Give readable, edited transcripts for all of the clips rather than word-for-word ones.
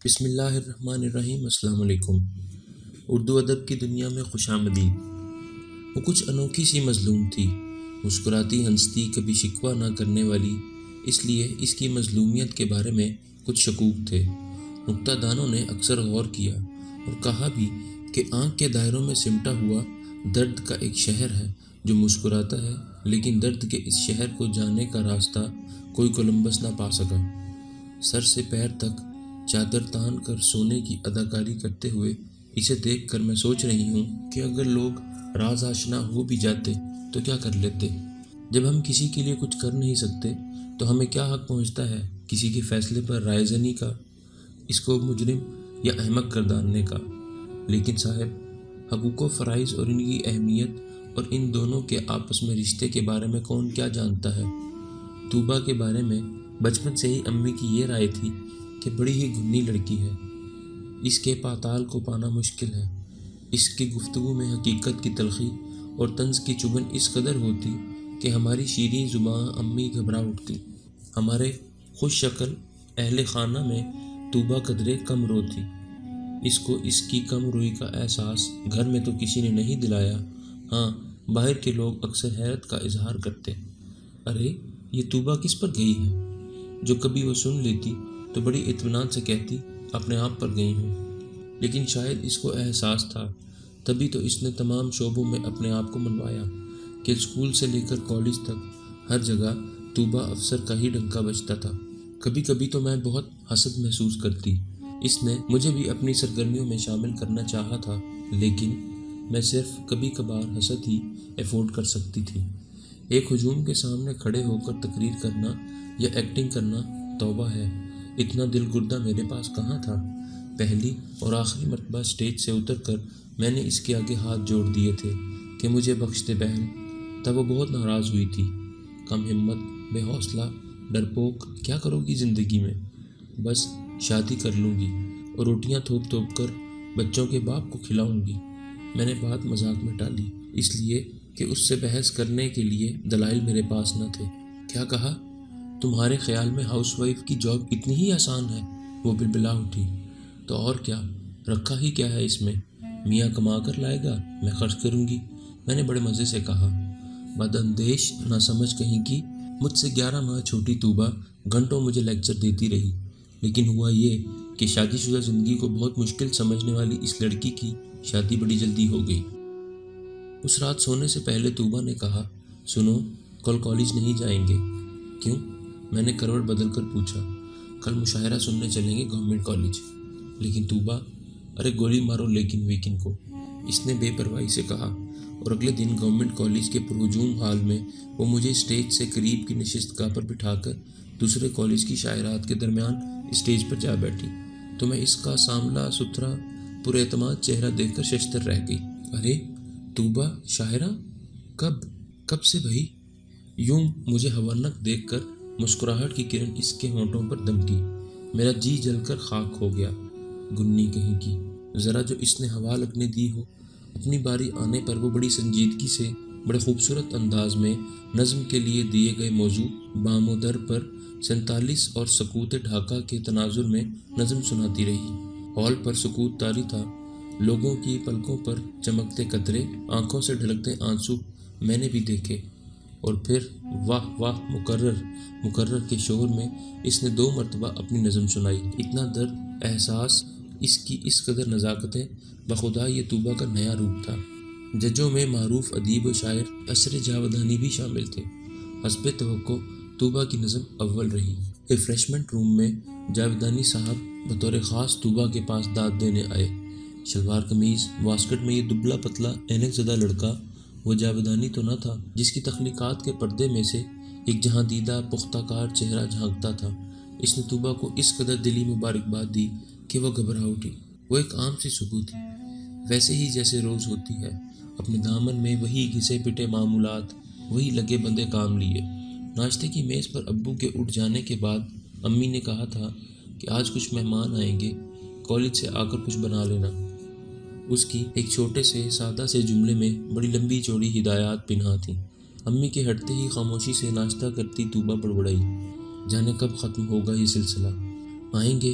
بسم اللہ الرحمن الرحیم۔ السلام علیکم۔ اردو ادب کی دنیا میں خوش آمدید۔ وہ کچھ انوکھی سی مظلوم تھی، مسکراتی ہنستی، کبھی شکوہ نہ کرنے والی، اس لیے اس کی مظلومیت کے بارے میں کچھ شکوک تھے۔ نکتہ دانوں نے اکثر غور کیا اور کہا بھی کہ آنکھ کے دائروں میں سمٹا ہوا درد کا ایک شہر ہے جو مسکراتا ہے، لیکن درد کے اس شہر کو جانے کا راستہ کوئی کولمبس نہ پا سکا۔ سر سے پیر تک چادر تان کر سونے کی اداکاری کرتے ہوئے اسے دیکھ کر میں سوچ رہی ہوں کہ اگر لوگ راز آشنا ہو بھی جاتے تو کیا کر لیتے؟ جب ہم کسی کے لیے کچھ کر نہیں سکتے تو ہمیں کیا حق پہنچتا ہے کسی کے فیصلے پر رائے زنی کا، اس کو مجرم یا احمق گرداننے کا؟ لیکن صاحب، حقوق و فرائض اور ان کی اہمیت اور ان دونوں کے آپس میں رشتے کے بارے میں کون کیا جانتا ہے؟ طوبیٰ کے بارے میں بچپن سے ہی امی کی یہ رائے تھی کہ بڑی ہی گھنی لڑکی ہے، اس کے پاتال کو پانا مشکل ہے۔ اس کی گفتگو میں حقیقت کی تلخی اور طنز کی چبھن اس قدر ہوتی کہ ہماری شیریں زباں امی گھبرا اٹھتی۔ ہمارے خوش شکل اہل خانہ میں طوبیٰ قدرے کم رو تھی۔ اس کو اس کی کم روئی کا احساس گھر میں تو کسی نے نہیں دلایا، ہاں باہر کے لوگ اکثر حیرت کا اظہار کرتے، ارے یہ طوبیٰ کس پر گئی ہے؟ جو کبھی وہ سن لیتی تو بڑی اطمینان سے کہتی اپنے آپ پر گئی ہوں۔ لیکن شاید اس کو احساس تھا، تبھی تو اس نے تمام شعبوں میں اپنے آپ کو منوایا کہ اسکول سے لے کر کالج تک ہر جگہ طوبیٰ افسر کا ہی ڈنکا بجتا تھا۔ کبھی کبھی تو میں بہت حسد محسوس کرتی، اس نے مجھے بھی اپنی سرگرمیوں میں شامل کرنا چاہا تھا، لیکن میں صرف کبھی کبھار حسد ہی افورڈ کر سکتی تھی۔ ایک ہجوم کے سامنے کھڑے ہو کر تقریر کرنا یا ایکٹنگ کرنا توبہ ہے، اتنا دل گردہ میرے پاس کہاں تھا۔ پہلی اور آخری مرتبہ اسٹیج سے اتر کر میں نے اس کے آگے ہاتھ جوڑ دیے تھے کہ مجھے بخش دے بہن، تب وہ بہت ناراض ہوئی تھی۔ کم ہمت، بے حوصلہ، ڈرپوک، کیا کرو گی زندگی میں؟ بس شادی کر لوں گی اور روٹیاں تھوپ تھوپ کر بچوں کے باپ کو کھلاؤں گی۔ میں نے بات مذاق میں ٹالی، اس لیے کہ اس سے بحث کرنے کے لیے دلائل میرے پاس نہ تھے۔ کیا کہا؟ تمہارے خیال میں ہاؤس وائف کی جاب اتنی ہی آسان ہے؟ وہ بلبلا اٹھی۔ تو اور کیا، رکھا ہی کیا ہے اس میں؟ میاں کما کر لائے گا، میں خرچ کروں گی، میں نے بڑے مزے سے کہا۔ بداندیش ناسمجھ کہیں کی مجھ سے 11 ماہ چھوٹی طوبیٰ گھنٹوں مجھے لیکچر دیتی رہی، لیکن ہوا یہ کہ شادی شدہ زندگی کو بہت مشکل سمجھنے والی اس لڑکی کی شادی بڑی جلدی ہو گئی۔ اس رات سونے سے پہلے طوبیٰ نے کہا، سنو، کل کالج نہیں جائیں گے؟ کیوں؟ میں نے کروٹ بدل کر پوچھا۔ کل مشاعرہ سننے چلیں گے گورنمنٹ کالج۔ لیکن طوبیٰ، ارے گولی مارو لیکن ویکن کو، اس نے بے پرواہی سے کہا، اور اگلے دن گورنمنٹ کالج کے پرہجوم ہال میں وہ مجھے اسٹیج سے قریب کی نشست گاہ پر بٹھا کر دوسرے کالج کی شاعرات کے درمیان اسٹیج پر جا بیٹھی، تو میں اس کا ساملا ستھرا پر اعتماد چہرہ دیکھ کر ششدر رہ گئی۔ ارے طوبیٰ شاعرہ؟ کب سے بھئی؟ یوں مجھے حیرانک دیکھ کر مسکراہٹ کی کرن اس کے ہونٹوں پر دمکی۔ میرا جی جل کر خاک ہو گیا۔ گنی کہیں کی، ذرا جو اس نے ہوا لگنے دی ہو۔ اپنی باری آنے پر وہ بڑی سنجیدگی سے بڑے خوبصورت انداز میں نظم کے لیے دیے گئے موضوع بام و در پر 47 اور سکوت ڈھاکہ کے تناظر میں نظم سناتی رہی۔ ہال پر سکوت طاری تھا، لوگوں کی پلکوں پر چمکتے قطرے، آنکھوں سے ڈھلکتے آنسو میں نے بھی دیکھے، اور پھر واہ واہ مکرر کے شور میں اس نے 2 مرتبہ اپنی نظم سنائی۔ اتنا درد، احساس، اس کی اس قدر نزاکتیں، بخدا یہ طوبیٰ کا نیا روپ تھا۔ ججوں میں معروف ادیب و شاعر اسر جاودانی بھی شامل تھے۔ حسب توقع طوبیٰ کی نظم اول رہی۔ ریفریشمنٹ روم میں جاودانی صاحب بطور خاص طوبیٰ کے پاس داد دینے آئے۔ شلوار قمیض واسکٹ میں یہ دبلا پتلا اینک زدہ لڑکا وہ جاودانی تو نہ تھا جس کی تخلیقات کے پردے میں سے ایک جہاں دیدہ پختہ کار چہرہ جھانکتا تھا۔ اس نے طوبیٰ کو اس قدر دلی مبارکباد دی کہ وہ گھبرا اٹھی۔ وہ ایک عام سی صبح تھی، ویسے ہی جیسے روز ہوتی ہے، اپنے دامن میں وہی گھسے پٹے معمولات، وہی لگے بندے کام لیے۔ ناشتے کی میز پر ابو کے اٹھ جانے کے بعد امی نے کہا تھا کہ آج کچھ مہمان آئیں گے، کالج سے آ کر کچھ بنا لینا۔ اس کی ایک چھوٹے سے سادہ سے جملے میں بڑی لمبی چوڑی ہدایات پنہاں تھیں۔ امی کے ہٹتے ہی خاموشی سے ناشتہ کرتی طوبیٰ بڑبڑائی، جانے کب ختم ہوگا یہ سلسلہ؟ آئیں گے؟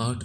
8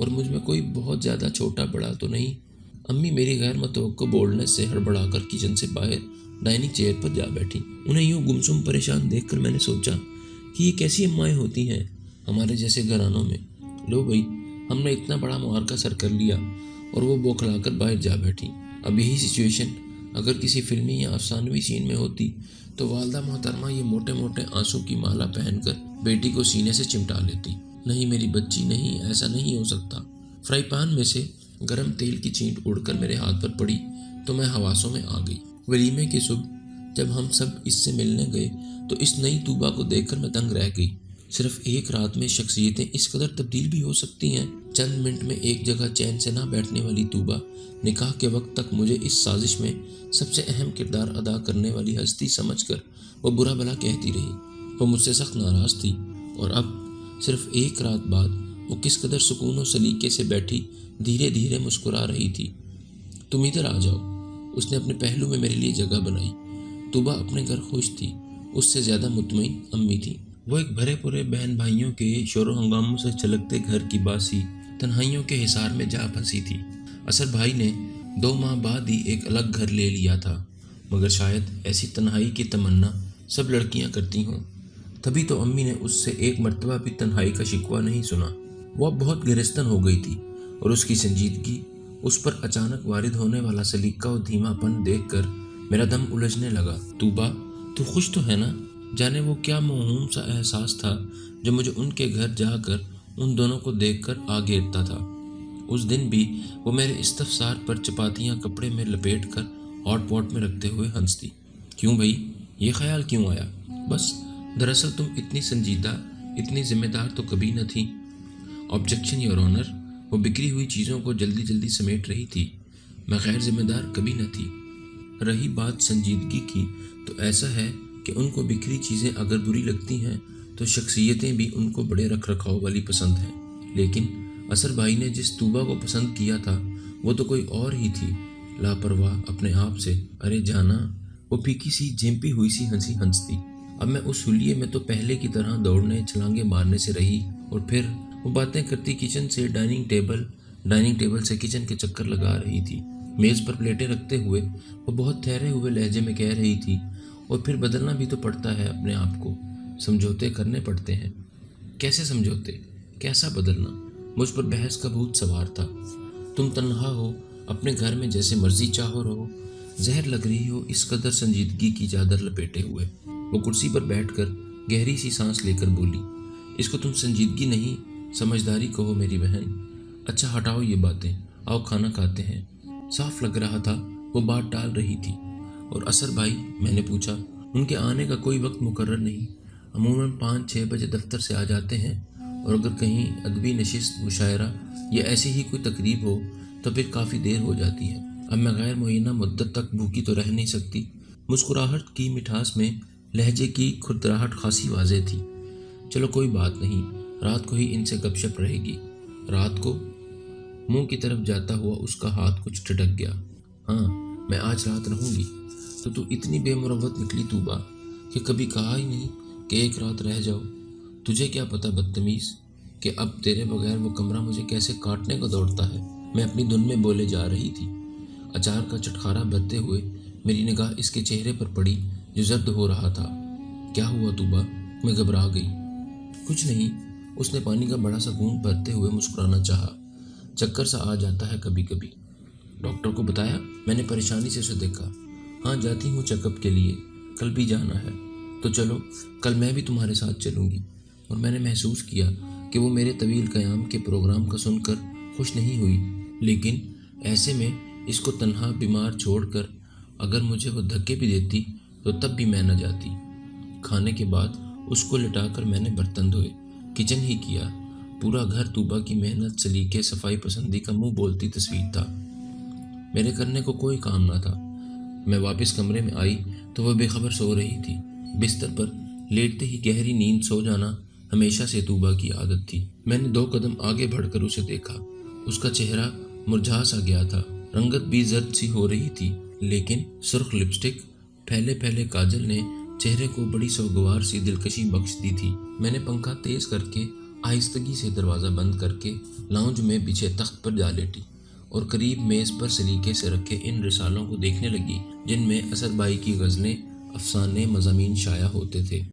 اور مجھ میں کوئی بہت زیادہ چھوٹا بڑا تو نہیں۔ امی میری غیر متوقع بولڈنس سے ہڑبڑا کر کچن سے باہر ڈائننگ چیئر پر جا بیٹھی۔ انہیں یوں گمسم پریشان دیکھ کر میں نے سوچا کہ یہ کیسی امائیں ہوتی ہیں ہمارے جیسے گھرانوں میں۔ لو بھائی، ہم نے اتنا بڑا معرکہ سر کر لیا اور وہ بوکھلا کر باہر جا بیٹھی۔ اب یہی سچویشن اگر کسی فلمی یا افسانوی سین میں ہوتی تو والدہ محترمہ یہ موٹے موٹے آنسو کی مالا پہن کر بیٹی کو سینے سے چمٹا لیتی۔ نہیں میری بچی، نہیں، ایسا نہیں ہو سکتا۔ فرائی پان میں سے گرم تیل کی چینٹ اڑ کر میرے ہاتھ پر پڑی تو میں حواسوں میں آ گئی۔ ولیمے کی صبح جب ہم سب اس سے ملنے گئے تو اس نئی طوبہ کو دیکھ کر میں دنگ رہ گئی۔ صرف ایک رات میں شخصیتیں اس قدر تبدیل بھی ہو سکتی ہیں۔ چند منٹ میں ایک جگہ چین سے نہ بیٹھنے والی طوبہ نکاح کے وقت تک مجھے اس سازش میں سب سے اہم کردار ادا کرنے والی ہستی سمجھ کر وہ برا بھلا کہتی رہی۔ وہ مجھ سے سخت ناراض تھی، اور اب صرف ایک رات بعد وہ کس قدر سکون و سلیقے سے بیٹھی دھیرے دھیرے مسکرا رہی تھی۔ تم ادھر آ جاؤ۔ اس نے اپنے پہلو میں میرے لیے جگہ بنائی۔ طوبہ اپنے گھر خوش تھی، اس سے زیادہ مطمئن امی تھی۔ وہ ایک بھرے پورے بہن بھائیوں کے شور و ہنگاموں سے چھلکتے گھر کی باسی تنہائیوں کے حصار میں جا پھنسی تھی۔ اصغر بھائی نے 2 ماہ بعد ہی ایک الگ گھر لے لیا تھا، مگر شاید ایسی تنہائی کی تمنا سب لڑکیاں کرتی ہوں، تبھی تو امی نے اس سے ایک مرتبہ بھی تنہائی کا شکوہ نہیں سنا۔ وہ اب بہت گرستن ہو گئی تھی، اور اس کی سنجیدگی، اس پر اچانک وارد ہونے والا سلیقہ و دھیما پن دیکھ کر میرا دم الجھنے لگا۔ طوبہ، تو خوش تو ہے نا؟ جانے وہ کیا موہوم سا احساس تھا جو مجھے ان کے گھر جا کر ان دونوں کو دیکھ کر آ گھیرتا تھا۔ اس دن بھی وہ میرے استفسار پر چپاتیاں کپڑے میں لپیٹ کر ہاٹ پاٹ میں رکھتے ہوئے ہنستی۔ کیوں بھائی، یہ خیال کیوں آیا؟ بس، دراصل تم اتنی سنجیدہ، اتنی ذمہ دار تو کبھی نہ تھی۔ آبجیکشن یور آنر، وہ بکھری ہوئی چیزوں کو جلدی جلدی سمیٹ رہی تھی۔ میں غیر ذمہ دار کبھی نہ تھی۔ رہی بات سنجیدگی کی، تو ایسا ہے کہ ان کو بکھری چیزیں اگر بری لگتی ہیں تو شخصیتیں بھی ان کو بڑے رکھ رکھاؤ والی پسند ہیں۔ لیکن اصغر بھائی نے جس طوبہ کو پسند کیا تھا وہ تو کوئی اور ہی تھی، لاپرواہ اپنے آپ سے۔ ارے جانا، وہ پھیکی سی جھیمپی ہوئی سی ہنسی ہنستی۔ اب میں اس حلیے میں تو پہلے کی طرح دوڑنے چھلانگے مارنے سے رہی، اور پھر وہ باتیں کرتی کچن سے ڈائننگ ٹیبل سے کچن کے چکر لگا رہی تھی۔ میز پر پلیٹیں رکھتے ہوئے وہ بہت ٹھہرے ہوئے لہجے میں کہہ رہی تھی، اور پھر بدلنا بھی تو پڑتا ہے اپنے آپ کو، سمجھوتے کرنے پڑتے ہیں۔ کیسے سمجھوتے؟ کیسا بدلنا؟ مجھ پر بحث کا بھوت سوار تھا۔ تم تنہا ہو، اپنے گھر میں جیسے مرضی چاہو رہو، زہر لگ رہی ہو اس قدر سنجیدگی کی چادر لپیٹے ہوئے۔ وہ کرسی پر بیٹھ کر گہری سی سانس لے کر بولی، اس کو تم سنجیدگی نہیں، سمجھداری کہو میری بہن۔ اچھا ہٹاؤ یہ باتیں، آؤ کھانا کھاتے ہیں۔ صاف لگ رہا تھا وہ بات ٹال رہی تھی۔ اور اصغر بھائی؟ میں نے پوچھا۔ ان کے آنے کا کوئی وقت مقرر نہیں، عموماً 5-6 بجے دفتر سے آ جاتے ہیں، اور اگر کہیں ادبی نشست، مشاعرہ یا ایسی ہی کوئی تقریب ہو تو پھر کافی دیر ہو جاتی ہے۔ اب میں غیر معینہ مدت تک بھوکی تو رہ نہیں سکتی۔ مسکراہٹ کی مٹھاس میں لہجے کی کھردراہٹ خاصی واضح تھی۔ چلو کوئی بات نہیں، رات کو ہی ان سے گپ شپ رہے گی۔ رات کو؟ منہ کی طرف جاتا ہوا اس کا ہاتھ کچھ ٹھٹک گیا۔ ہاں، میں آج رات رہوں گی۔ تو اتنی بے مروت نکلی طوبہ کہ کبھی کہا ہی نہیں کہ ایک رات رہ جاؤ۔ تجھے کیا پتہ بدتمیز کہ اب تیرے بغیر وہ کمرہ مجھے کیسے کاٹنے کو دوڑتا ہے۔ میں اپنی دھن میں بولے جا رہی تھی۔ اچار کا چٹخارا بھرتے ہوئے میری نگاہ اس کے چہرے پر پڑی جو زرد ہو رہا تھا۔ کیا ہوا طوبہ؟ میں گھبرا گئی۔ کچھ نہیں، اس نے پانی کا بڑا سا گھونٹ بھرتے ہوئے مسکرانا چاہا۔ چکر سا آ جاتا ہے کبھی کبھی۔ ڈاکٹر کو بتایا؟ میں نے پریشانی سے اسے دیکھا۔ ہاں، جاتی ہوں چیک اپ کے لیے، کل بھی جانا ہے۔ تو چلو، کل میں بھی تمہارے ساتھ چلوں گی۔ اور میں نے محسوس کیا کہ وہ میرے طویل قیام کے پروگرام کا سن کر خوش نہیں ہوئی، لیکن ایسے میں اس کو تنہا بیمار چھوڑ کر اگر مجھے وہ دھکے بھی دیتی تو تب بھی میں نہ جاتی۔ کھانے کے بعد اس کو لٹا کر میں نے برتن دھوئے، کچن ہی کیا۔ پورا گھر طوبہ کی محنت، سلیقے، صفائی پسندی کا منہ بولتی تصویر تھا۔ میرے کرنے کو کوئی کام نہ تھا۔ میں واپس کمرے میں آئی تو وہ بے خبر سو رہی تھی۔ بستر پر لیٹتے ہی گہری نیند سو جانا ہمیشہ سے طوبہ کی عادت تھی۔ میں نے 2 قدم آگے بڑھ کر اسے دیکھا۔ اس کا چہرہ مرجھا سا گیا تھا، رنگت بھی زرد سی ہو رہی تھی، لیکن سرخ لپسٹک، پھیلے پھیلے کاجل نے چہرے کو بڑی سوگوار سی دلکشی بخش دی تھی۔ میں نے پنکھا تیز کر کے آہستگی سے دروازہ بند کر کے لاؤنج میں بچھے تخت پر جا لیٹی اور قریب میز پر سلیقے سے رکھے ان رسالوں کو دیکھنے لگی جن میں اسد بھائی کی غزلیں، افسانے، مضامین شائع ہوتے تھے۔